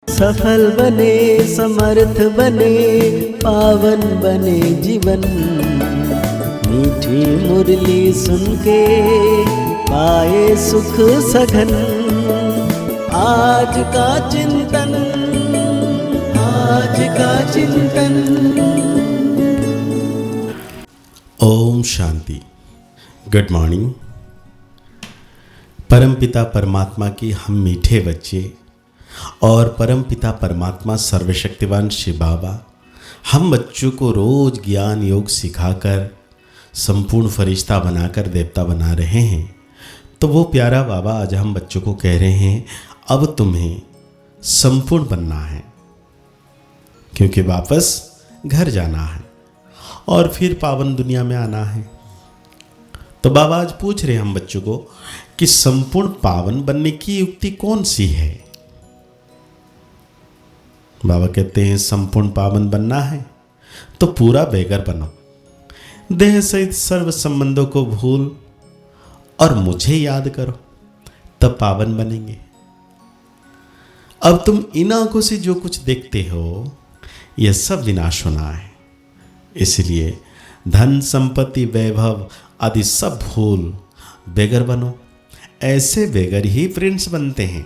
सफल बने, समर्थ बने, पावन बने जीवन। मीठी मुरली सुन के पाए सुख सघन। आज का चिंतन, आज का चिंतन। ओम शांति। Good morning. परमपिता परमात्मा की हम मीठे बच्चे और परमपिता परमात्मा सर्वशक्तिवान शिव बाबा हम बच्चों को रोज ज्ञान योग सिखाकर संपूर्ण फरिश्ता बनाकर देवता बना रहे हैं। तो वो प्यारा बाबा आज हम बच्चों को कह रहे हैं, अब तुम्हें संपूर्ण बनना है, क्योंकि वापस घर जाना है और फिर पावन दुनिया में आना है। तो बाबा आज पूछ रहे हैं हम बच्चों को कि संपूर्ण पावन बनने की युक्ति कौन सी है। बाबा कहते हैं संपूर्ण पावन बनना है तो पूरा बेगर बनो, देह सहित सर्व संबंधों को भूल और मुझे याद करो, तब पावन बनेंगे। अब तुम इन आंखों से जो कुछ देखते हो यह सब विनाश होना है, इसलिए धन संपत्ति वैभव आदि सब भूल बेगर बनो। ऐसे बेगर ही प्रिंस बनते हैं।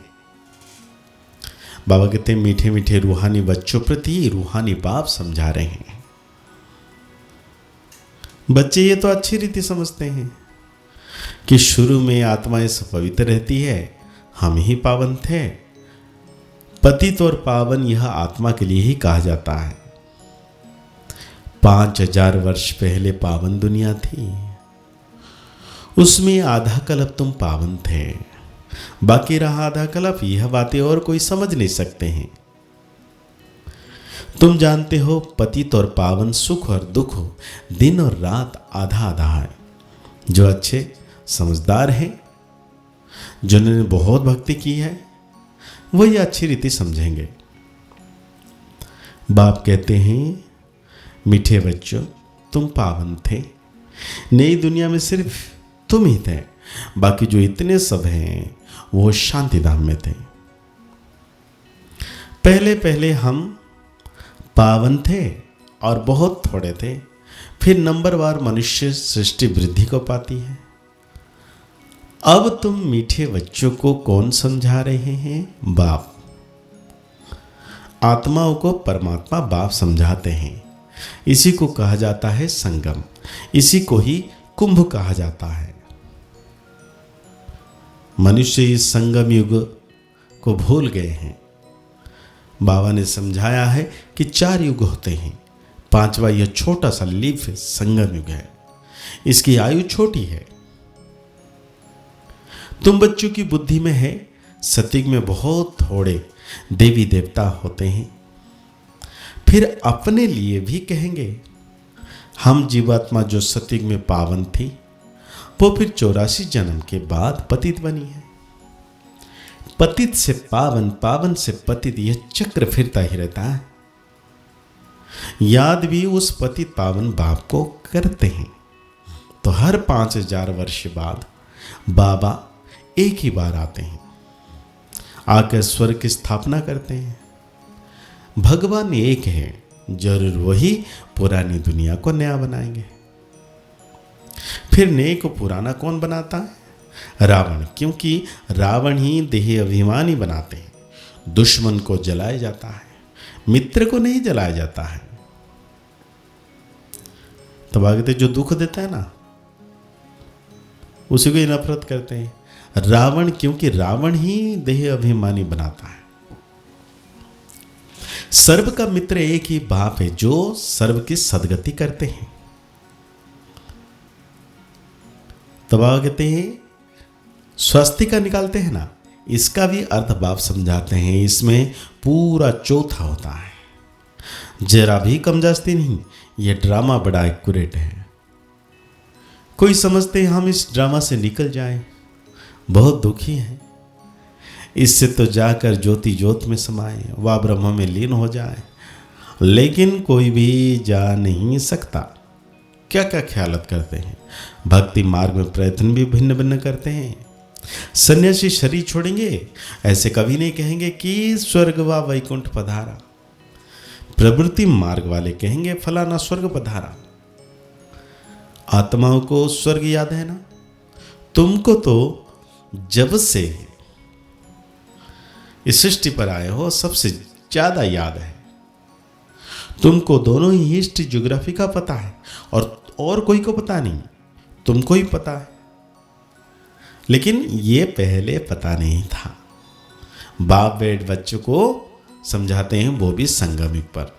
बाबा कहते हैं मीठे मीठे रूहानी बच्चों प्रति रूहानी बाप समझा रहे हैं। बच्चे ये तो अच्छी रीति समझते हैं कि शुरू में आत्माएं सब पवित्र रहती है, हम ही पावन थे। पतित और पावन यह आत्मा के लिए ही कहा जाता है। 5000 वर्ष पहले पावन दुनिया थी, उसमें आधा कल्प तुम पावन थे, बाकी रहा आधा कल्प। यह बातें और कोई समझ नहीं सकते हैं। तुम जानते हो पतित और पावन, सुख और दुख, दिन और रात आधा आधा है। जो अच्छे समझदार हैं, जिन्होंने बहुत भक्ति की है, वही अच्छी रीति समझेंगे। बाप कहते हैं मीठे बच्चों तुम पावन थे, नई दुनिया में सिर्फ तुम ही थे, बाकी जो इतने सब हैं वो शांति धाम में थे। पहले पहले हम पावन थे और बहुत थोड़े थे, फिर नंबरवार मनुष्य सृष्टि वृद्धि को पाती है। अब तुम मीठे बच्चों को कौन समझा रहे हैं? बाप। आत्माओं को परमात्मा बाप समझाते हैं। इसी को कहा जाता है संगम, इसी को ही कुंभ कहा जाता है। मनुष्य इस संगम युग को भूल गए हैं। बाबा ने समझाया है कि 4 युग होते हैं, 5वां यह छोटा सा लीप संगम युग है, इसकी आयु छोटी है। तुम बच्चों की बुद्धि में है सतयुग में बहुत थोड़े देवी देवता होते हैं। फिर अपने लिए भी कहेंगे हम जीवात्मा जो सतयुग में पावन थी वो फिर 84 जन्म के बाद पतित बनी है। पतित से पावन, पावन से पतित, यह चक्र फिरता ही रहता है। याद भी उस पतित पावन बाप को करते हैं। तो हर 5000 वर्ष बाद बाबा एक ही बार आते हैं, आकर स्वर्ग की स्थापना करते हैं। भगवान एक है, जरूर वही पुरानी दुनिया को नया बनाएंगे। फिर नए को पुराना कौन बनाता है? रावण, क्योंकि रावण ही देह अभिमानी बनाते हैं। दुश्मन को जलाया जाता है, मित्र को नहीं जलाया जाता है। तो भागते जो दुख देता है ना, उसी को ही नफरत करते हैं। रावण, क्योंकि रावण ही देह अभिमानी बनाता है। सर्व का मित्र एक ही बाप है, जो सर्व की सदगति करते हैं। तब कहते हैं स्वस्तिका निकालते हैं ना, इसका भी अर्थ बाप समझाते हैं। इसमें पूरा चौथा होता है, जरा भी कमजास्ती नहीं। यह ड्रामा बड़ा एक्यूरेट है। कोई समझते हैं हम इस ड्रामा से निकल जाएं, बहुत दुखी हैं, इससे तो जाकर ज्योति ज्योत में समाए, वा ब्रह्म में लीन हो जाए। लेकिन कोई भी जा नहीं सकता। क्या क्या ख्यालत करते हैं। भक्ति मार्ग में प्रयत्न भी भिन्न भिन्न करते हैं, सन्यासी शरीर छोड़ेंगे, ऐसे कभी नहीं कहेंगे कि स्वर्ग व वैकुंठ पधारा। प्रवृत्ति मार्ग वाले कहेंगे फलाना स्वर्ग पधारा। आत्माओं को स्वर्ग याद है ना? तुमको तो जब से इस सृष्टि पर आए हो सबसे ज्यादा याद है। तुमको दोनों ही हिस्ट्री ज्योग्राफी का पता है और कोई को पता नहीं, तुमको ही पता है। लेकिन ये पहले पता नहीं था। बाप बेट बच्चों को समझाते हैं, वो भी संगमिक पर।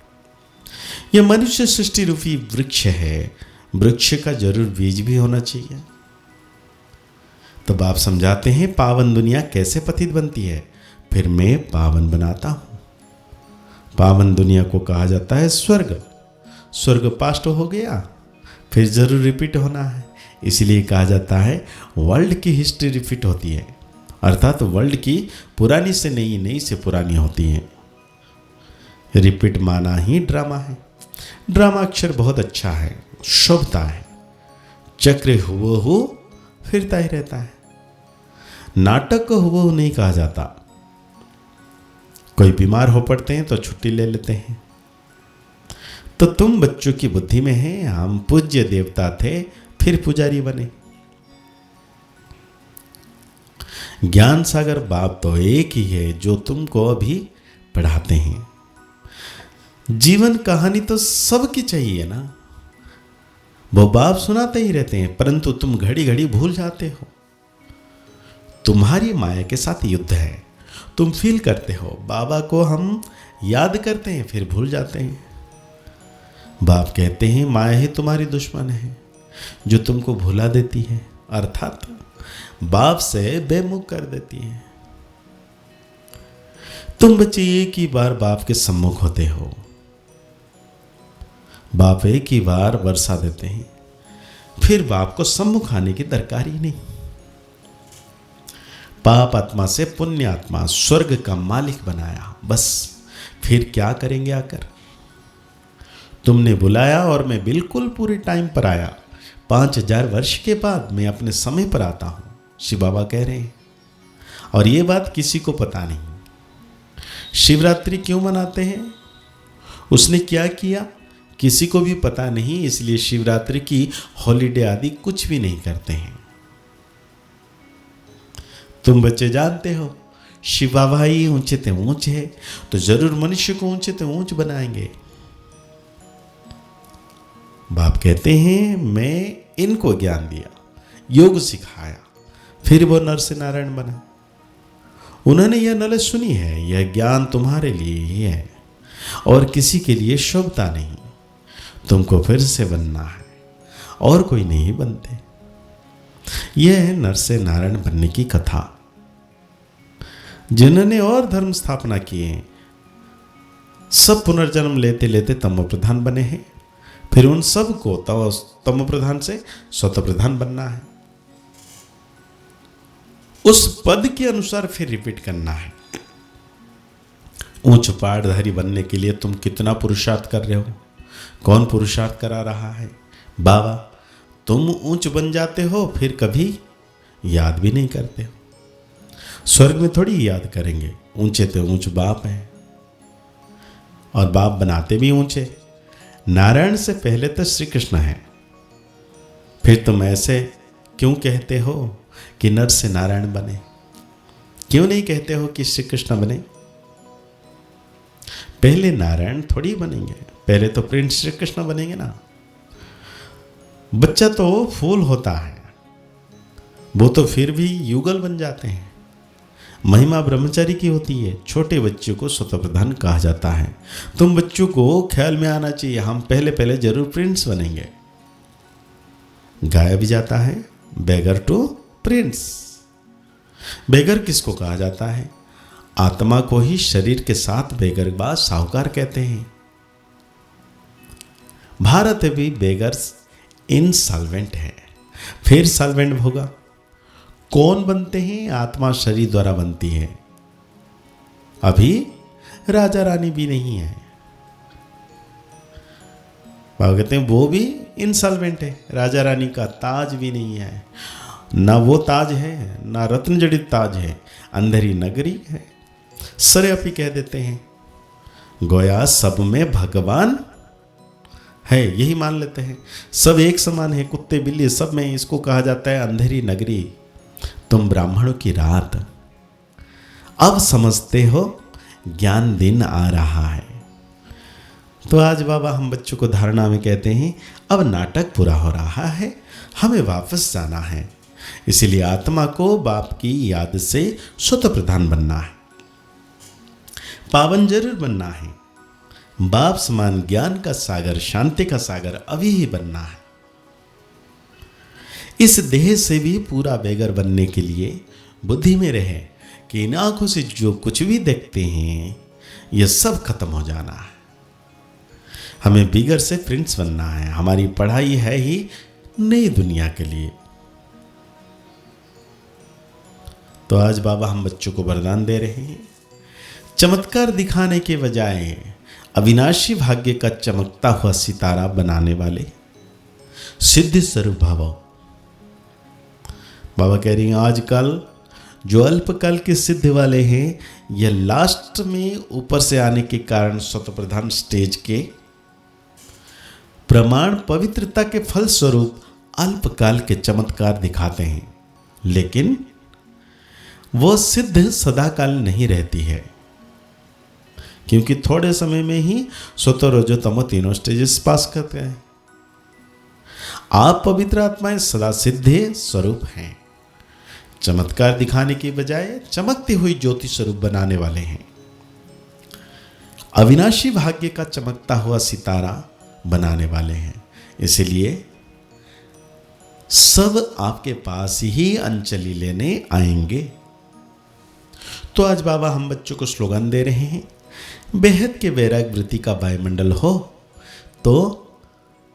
यह मनुष्य सृष्टि रूपी वृक्ष है, वृक्ष का जरूर बीज भी होना चाहिए। तो बाप समझाते हैं पावन दुनिया कैसे पतित बनती है, फिर मैं पावन बनाता हूं। पावन दुनिया को कहा जाता है स्वर्ग। स्वर्ग पास्ट हो गया, फिर जरूर रिपीट होना है, इसलिए कहा जाता है वर्ल्ड की हिस्ट्री रिपीट होती है, अर्थात वर्ल्ड की पुरानी से नई, नई से पुरानी होती है। रिपीट माना ही ड्रामा है। ड्रामा अक्षर बहुत अच्छा है, शोभता है, चक्र हुबहू फिरता ही रहता है। नाटक को हुबहू नहीं कहा जाता। कोई बीमार हो पड़ते हैं तो छुट्टी ले लेते हैं। तो तुम बच्चों की बुद्धि में है, हम पूज्य देवता थे फिर पुजारी बने। ज्ञान सागर बाप तो एक ही है जो तुमको अभी पढ़ाते हैं। जीवन कहानी तो सबकी चाहिए ना, वो बाप सुनाते ही रहते हैं, परंतु तुम घड़ी घड़ी भूल जाते हो। तुम्हारी माया के साथ युद्ध है, तुम फील करते हो। बाबा को हम याद करते हैं फिर भूल जाते हैं। बाप कहते हैं माया ही तुम्हारी दुश्मन है जो तुमको भुला देती है, अर्थात बाप से बेमुख कर देती है। तुम बच्चे एक ही बार बाप के सम्मुख होते हो। बाप एक ही बार वर्षा देते हैं, फिर बाप को सम्मुख आने की दरकार ही नहीं। पाप आत्मा से पुण्य आत्मा स्वर्ग का मालिक बनाया, बस फिर क्या करेंगे आकर? तुमने बुलाया और मैं बिल्कुल पूरे टाइम पर आया। 5000 वर्ष के बाद मैं अपने समय पर आता हूं, शिव बाबा कह रहे हैं। और ये बात किसी को पता नहीं। शिवरात्रि क्यों मनाते हैं, उसने क्या किया, किसी को भी पता नहीं। इसलिए शिवरात्रि की हॉलीडे आदि कुछ भी नहीं करते हैं। तुम बच्चे जानते हो शिव बाबा ही ऊंचे ते ऊंचे है, तो जरूर मनुष्य को ऊंचे ते ऊंच बनाएंगे। बाप कहते हैं मैं इनको ज्ञान दिया, योग सिखाया, फिर वो नर से नारायण बना। उन्होंने यह नॉलेज सुनी है, यह ज्ञान तुम्हारे लिए ही है और किसी के लिए शोभता नहीं। तुमको फिर से बनना है और कोई नहीं बनते। यह है नर से नारायण बनने की कथा। जिन्होंने और धर्म स्थापना किए सब पुनर्जन्म लेते लेते तमो प्रधान बने हैं, फिर उन सब को तमो प्रधान से स्वतः प्रधान बनना है। उस पद के अनुसार फिर रिपीट करना है। ऊंच पाठधारी बनने के लिए तुम कितना पुरुषार्थ कर रहे हो? कौन पुरुषार्थ करा रहा है? बाबा। तुम ऊंच बन जाते हो फिर कभी याद भी नहीं करते हो। स्वर्ग में थोड़ी याद करेंगे, ऊंचे तो ऊंच बाप है और बाप बनाते भी ऊंचे। नारायण से पहले तो श्री कृष्ण है, फिर तुम ऐसे क्यों कहते हो कि नर से नारायण बने? क्यों नहीं कहते हो कि श्री कृष्ण बने? पहले नारायण थोड़ी बनेंगे, पहले तो प्रिंस श्री कृष्ण बनेंगे ना। बच्चा तो फूल होता है, वो तो फिर भी युगल बन जाते हैं। महिमा ब्रह्मचारी की होती है। छोटे बच्चों को स्वतः प्रधान कहा जाता है। तुम बच्चों को ख्याल में आना चाहिए हम पहले पहले जरूर प्रिंस बनेंगे। गाया भी जाता है बेगर टू प्रिंस। बेगर किसको कहा जाता है? आत्मा को ही शरीर के साथ बेगर बा साहूकार कहते हैं। भारत भी बेगर्स इनसॉल्वेंट है, फिर सॉल्वेंट होगा। कौन बनते हैं? आत्मा शरीर द्वारा बनती है। अभी राजा रानी भी नहीं है। बाबा कहते हैं वो भी इनसॉल्वेंट है, राजा रानी का ताज भी नहीं है। ना वो ताज है, ना रत्न जड़ित ताज है, अंधेरी नगरी है। सरे अपी कह देते हैं, गोया सब में भगवान है, यही मान लेते हैं। सब एक समान है, कुत्ते बिल्ली सब में। इसको कहा जाता है अंधेरी नगरी, तुम ब्राह्मणों की रात। अब समझते हो ज्ञान दिन आ रहा है। तो आज बाबा हम बच्चों को धारणा में कहते हैं, अब नाटक पूरा हो रहा है, हमें वापस जाना है। इसीलिए आत्मा को बाप की याद से स्वतः प्रधान बनना है, पावन जरूर बनना है। बाप समान ज्ञान का सागर, शांति का सागर अभी ही बनना है। इस देह से भी पूरा बेगर बनने के लिए बुद्धि में रहे कि इन आंखों से जो कुछ भी देखते हैं यह सब खत्म हो जाना है। हमें बिगर से प्रिंस बनना है। हमारी पढ़ाई है ही नई दुनिया के लिए। तो आज बाबा हम बच्चों को वरदान दे रहे हैं, चमत्कार दिखाने के बजाय अविनाशी भाग्य का चमकता हुआ सितारा बनाने वाले सिद्ध स्वरूप भव। बाबा कह रही हैं, आजकल जो अल्पकाल के सिद्ध वाले हैं, यह लास्ट में ऊपर से आने के कारण स्वतः प्रधान स्टेज के प्रमाण पवित्रता के फल स्वरूप अल्पकाल के चमत्कार दिखाते हैं, लेकिन वो सिद्ध सदाकाल नहीं रहती है, क्योंकि थोड़े समय में ही स्वतः रजो तमो तीनों स्टेजेस पास करते हैं। आप पवित्र आत्माएं सदा सिद्ध स्वरूप हैं। चमत्कार दिखाने के बजाय चमकती हुई ज्योति स्वरूप बनाने वाले हैं। अविनाशी भाग्य का चमकता हुआ सितारा बनाने वाले हैं। इसलिए सब आपके पास ही अंजलि लेने आएंगे। तो आज बाबा हम बच्चों को स्लोगन दे रहे हैं, बेहद के वैराग वृत्ति का वायुमंडल हो तो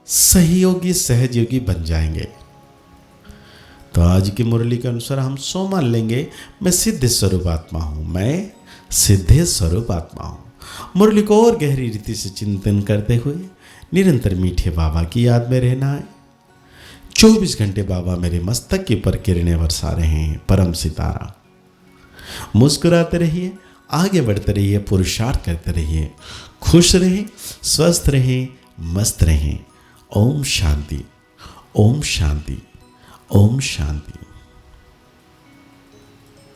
सहयोगी सहयोगी बन जाएंगे। तो आज की मुरली के अनुसार हम सो मान लेंगे, मैं सिद्ध स्वरूप आत्मा हूं, मैं सिद्ध स्वरूप आत्मा हूं। मुरली को और गहरी रीति से चिंतन करते हुए निरंतर मीठे बाबा की याद में रहना है। 24 घंटे बाबा मेरे मस्तक के ऊपर किरणें बरसा रहे हैं, परम सितारा। मुस्कुराते रहिए, आगे बढ़ते रहिए, पुरुषार्थ करते रहिए, खुश रहें, स्वस्थ रहें, मस्त रहें। ओम शांति, ओम शांति, ओम शांति।